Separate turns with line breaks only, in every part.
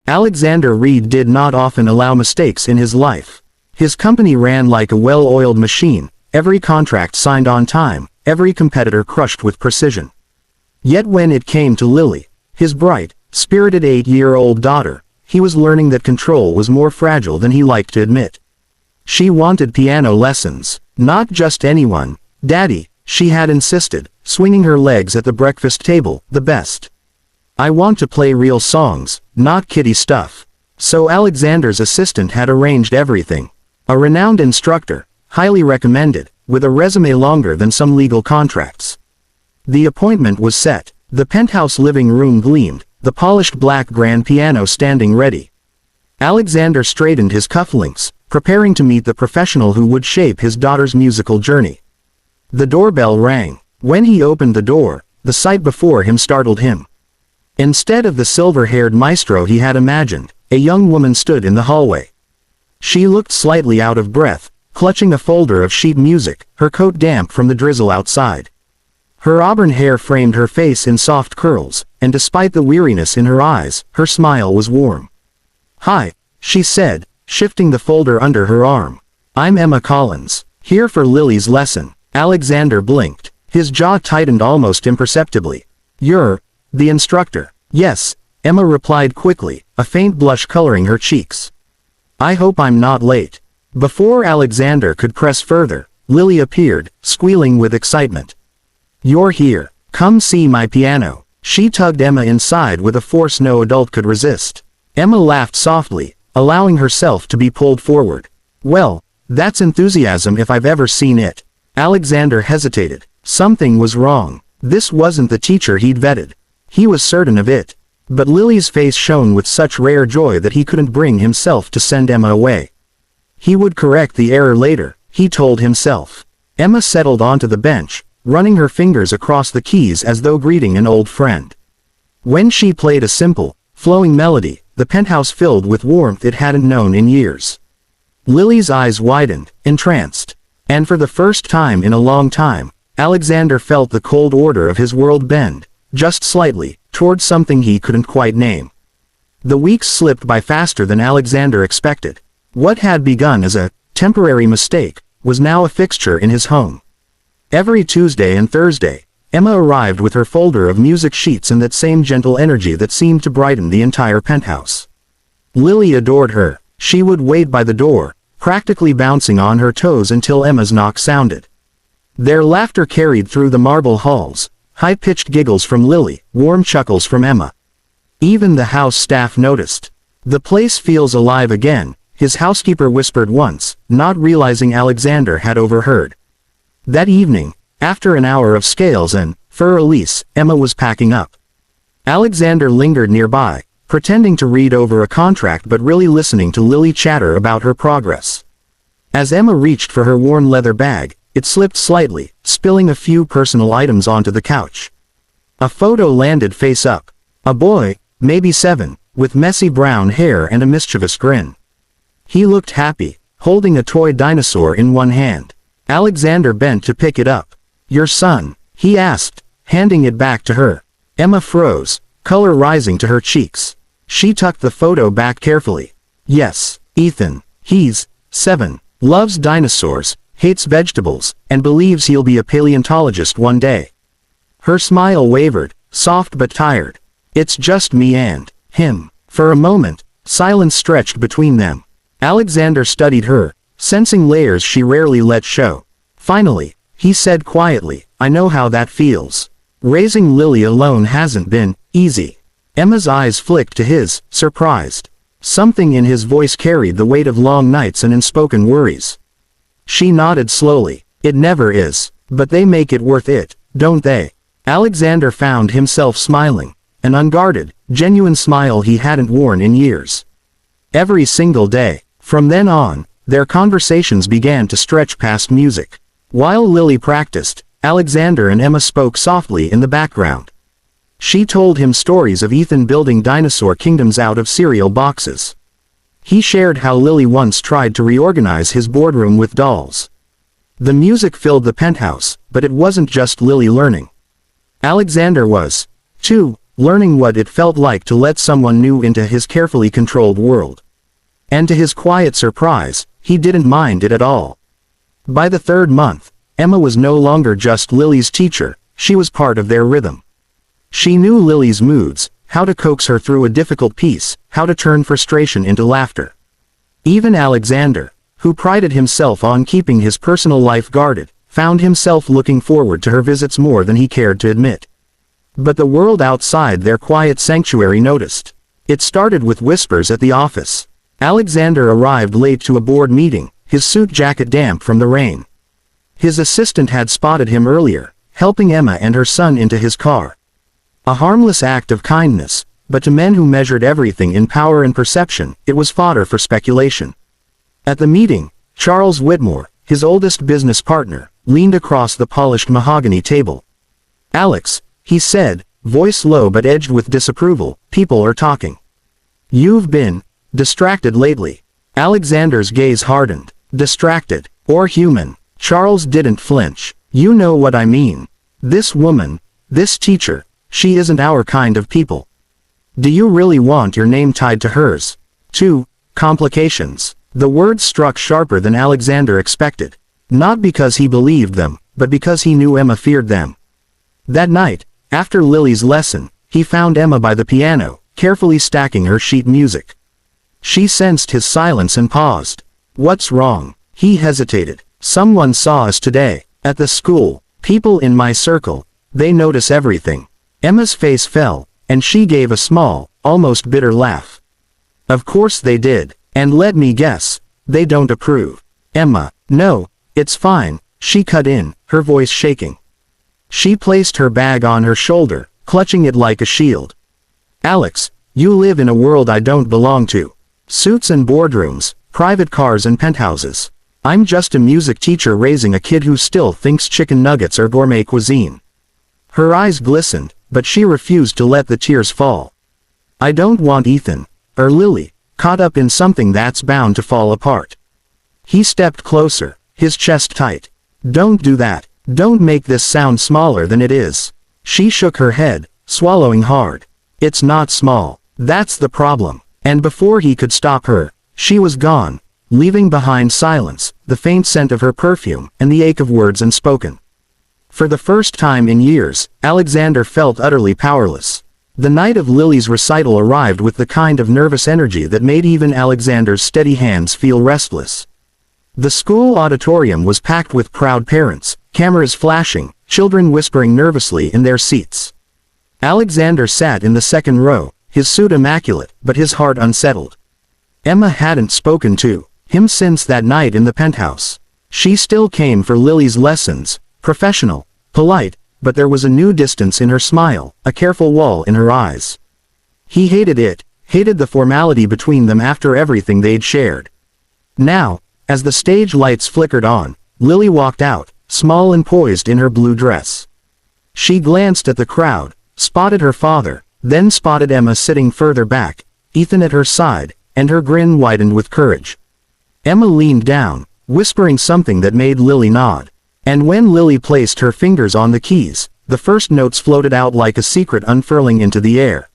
Alexander Reed did not often allow mistakes in his life. His company ran like a well-oiled machine, every contract signed on time, every competitor crushed with precision. Yet when it came to Lily, his bright, spirited 8-year-old daughter, he was learning that control was more fragile than he liked to admit. She wanted piano lessons, not just anyone. "Daddy," she had insisted, swinging her legs at the breakfast table, "the best. I want to play real songs, not kiddie stuff." So Alexander's assistant had arranged everything. A renowned instructor, highly recommended, with a resume longer than some legal contracts. The appointment was set. The penthouse living room gleamed, the polished black grand piano standing ready. Alexander straightened his cufflinks, preparing to meet the professional who would shape his daughter's musical journey. The doorbell rang. When he opened the door, the sight before him startled him. Instead of the silver-haired maestro he had imagined, a young woman stood in the hallway. She looked slightly out of breath, clutching a folder of sheet music, her coat damp from the drizzle outside. Her auburn hair framed her face in soft curls, and despite the weariness in her eyes, her smile was warm. "Hi," she said, shifting the folder under her arm. "I'm Emma Collins, here for Lily's lesson." Alexander blinked. His jaw tightened almost imperceptibly. "You're the instructor?" "Yes," Emma replied quickly, a faint blush coloring her cheeks. "I hope I'm not late." Before Alexander could press further, Lily appeared, squealing with excitement. "You're here. Come see my piano." She tugged Emma inside with a force no adult could resist. Emma laughed softly, allowing herself to be pulled forward. "Well, that's enthusiasm if I've ever seen it." Alexander hesitated. Something was wrong. This wasn't the teacher he'd vetted. He was certain of it. But Lily's face shone with such rare joy that he couldn't bring himself to send Emma away. He would correct the error later, he told himself. Emma settled onto the bench, running her fingers across the keys as though greeting an old friend. When she played a simple, flowing melody, the penthouse filled with warmth it hadn't known in years. Lily's eyes widened, entranced. And for the first time in a long time, Alexander felt the cold order of his world bend, just slightly, toward something he couldn't quite name. The weeks slipped by faster than Alexander expected. What had begun as a temporary mistake was now a fixture in his home. Every Tuesday and Thursday, Emma arrived with her folder of music sheets and that same gentle energy that seemed to brighten the entire penthouse. Lily adored her. She would wait by the door, practically bouncing on her toes until Emma's knock sounded. Their laughter carried through the marble halls, high-pitched giggles from Lily, warm chuckles from Emma. Even the house staff noticed. "The place feels alive again," his housekeeper whispered once, not realizing Alexander had overheard. That evening, after an hour of scales and fur-elise, Emma was packing up. Alexander lingered nearby, pretending to read over a contract but really listening to Lily chatter about her progress. As Emma reached for her worn leather bag, it slipped slightly, spilling a few personal items onto the couch. A photo landed face up. A boy, maybe 7, with messy brown hair and a mischievous grin. He looked happy, holding a toy dinosaur in one hand. Alexander bent to pick it up. "Your son?" he asked, handing it back to her. Emma froze, color rising to her cheeks. She tucked the photo back carefully. "Yes, Ethan. He's 7, loves dinosaurs, hates vegetables, and believes he'll be a paleontologist one day." Her smile wavered, soft but tired. "It's just me and him." For a moment, silence stretched between them. Alexander studied her, sensing layers she rarely let show. Finally, he said quietly, "I know how that feels. Raising Lily alone hasn't been easy." Emma's eyes flicked to his, surprised. Something in his voice carried the weight of long nights and unspoken worries. She nodded slowly. "It never is. But they make it worth it, don't they?" Alexander found himself smiling, an unguarded, genuine smile he hadn't worn in years. Every single day. From then on, their conversations began to stretch past music. While Lily practiced, Alexander and Emma spoke softly in the background. She told him stories of Ethan building dinosaur kingdoms out of cereal boxes. He shared how Lily once tried to reorganize his boardroom with dolls. The music filled the penthouse, but it wasn't just Lily learning. Alexander was, too, learning what it felt like to let someone new into his carefully controlled world. And to his quiet surprise, he didn't mind it at all. By the third month, Emma was no longer just Lily's teacher, she was part of their rhythm. She knew Lily's moods, how to coax her through a difficult piece, how to turn frustration into laughter. Even Alexander, who prided himself on keeping his personal life guarded, found himself looking forward to her visits more than he cared to admit. But the world outside their quiet sanctuary noticed. It started with whispers at the office. Alexander arrived late to a board meeting, his suit jacket damp from the rain. His assistant had spotted him earlier, helping Emma and her son into his car. A harmless act of kindness, but to men who measured everything in power and perception, it was fodder for speculation. At the meeting, Charles Whitmore, his oldest business partner, leaned across the polished mahogany table. "Alex," he said, voice low but edged with disapproval, "people are talking. You've been distracted lately." Alexander's gaze hardened. Distracted, or human? Charles didn't flinch. "You know what I mean. This woman, this teacher, she isn't our kind of people. Do you really want your name tied to hers? 2. Complications." The words struck sharper than Alexander expected. Not because he believed them, but because he knew Emma feared them. That night, after Lily's lesson, he found Emma by the piano, carefully stacking her sheet music. She sensed his silence and paused. "What's wrong?" He hesitated. "Someone saw us today, at the school. People in my circle, they notice everything." Emma's face fell, and she gave a small, almost bitter laugh. "Of course they did. And let me guess, they don't approve." "Emma, no, it's fine," she cut in, her voice shaking. She placed her bag on her shoulder, clutching it like a shield. "Alex, you live in a world I don't belong to. Suits and boardrooms, private cars and penthouses. I'm just a music teacher raising a kid who still thinks chicken nuggets are gourmet cuisine." Her eyes glistened, but she refused to let the tears fall. "I don't want Ethan, or Lily, caught up in something that's bound to fall apart." He stepped closer, his chest tight. "Don't do that. Don't make this sound smaller than it is." She shook her head, swallowing hard. "It's not small. That's the problem." And before he could stop her, she was gone, leaving behind silence, the faint scent of her perfume, and the ache of words unspoken. For the first time in years, Alexander felt utterly powerless. The night of Lily's recital arrived with the kind of nervous energy that made even Alexander's steady hands feel restless. The school auditorium was packed with proud parents, cameras flashing, children whispering nervously in their seats. Alexander sat in the second row, his suit immaculate, but his heart unsettled. Emma hadn't spoken to him since that night in the penthouse. She still came for Lily's lessons, professional, polite, but there was a new distance in her smile, a careful wall in her eyes. He hated it, hated the formality between them after everything they'd shared. Now, as the stage lights flickered on, Lily walked out, small and poised in her blue dress. She glanced at the crowd, spotted her father, then spotted Emma sitting further back, Ethan at her side, and her grin widened with courage. Emma leaned down, whispering something that made Lily nod. And when Lily placed her fingers on the keys, the first notes floated out like a secret unfurling into the air.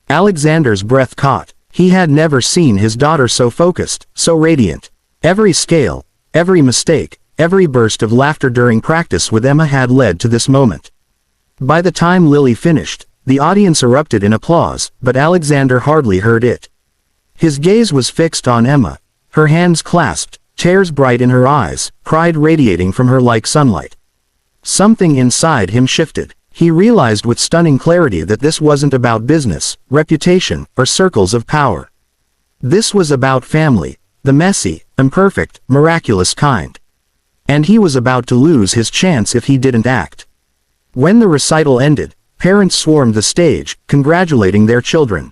Alexander's breath caught. He had never seen his daughter so focused, so radiant. Every scale, every mistake, every burst of laughter during practice with Emma had led to this moment. By the time Lily finished, the audience erupted in applause, but Alexander hardly heard it. His gaze was fixed on Emma, her hands clasped, tears bright in her eyes, pride radiating from her like sunlight. Something inside him shifted. He realized with stunning clarity that this wasn't about business, reputation, or circles of power. This was about family, the messy, imperfect, miraculous kind. And he was about to lose his chance if he didn't act. When the recital ended, parents swarmed the stage, congratulating their children.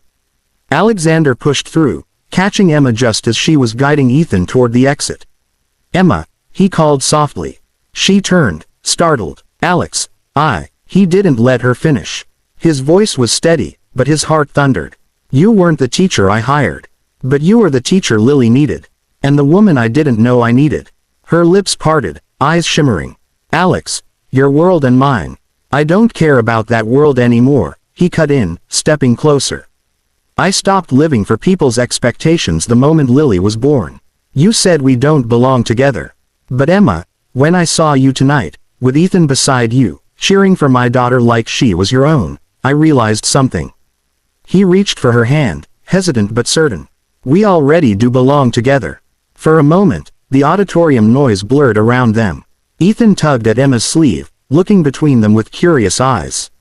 Alexander pushed through, catching Emma just as she was guiding Ethan toward the exit. "Emma," he called softly. She turned, startled. "Alex, He didn't let her finish. His voice was steady, but his heart thundered. "You weren't the teacher I hired. But you were the teacher Lily needed. And the woman I didn't know I needed." Her lips parted, eyes shimmering. "Alex, your world and mine. I don't care about that world anymore," he cut in, stepping closer. I stopped living for people's expectations the moment Lily was born. You said we don't belong together. But Emma, when I saw you tonight, with Ethan beside you, cheering for my daughter like she was your own, I realized something. He reached for her hand, hesitant but certain. We already do belong together. For a moment, the auditorium noise blurred around them. Ethan tugged at Emma's sleeve, looking between them with curious eyes.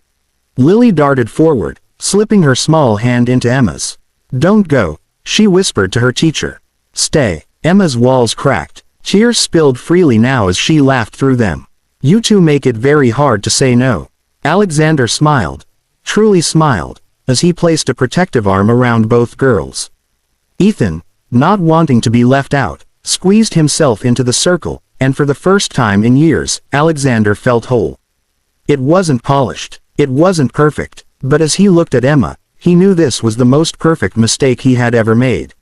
Lily darted forward, slipping her small hand into Emma's. Don't go, she whispered to her teacher. Stay. Emma's walls cracked. Tears spilled freely now as she laughed through them. You two make it very hard to say no. Alexander smiled. Truly smiled, as he placed a protective arm around both girls. Ethan, not wanting to be left out, squeezed himself into the circle, and for the first time in years, Alexander felt whole. It wasn't polished. It wasn't perfect, but as he looked at Emma, he knew this was the most perfect mistake he had ever made.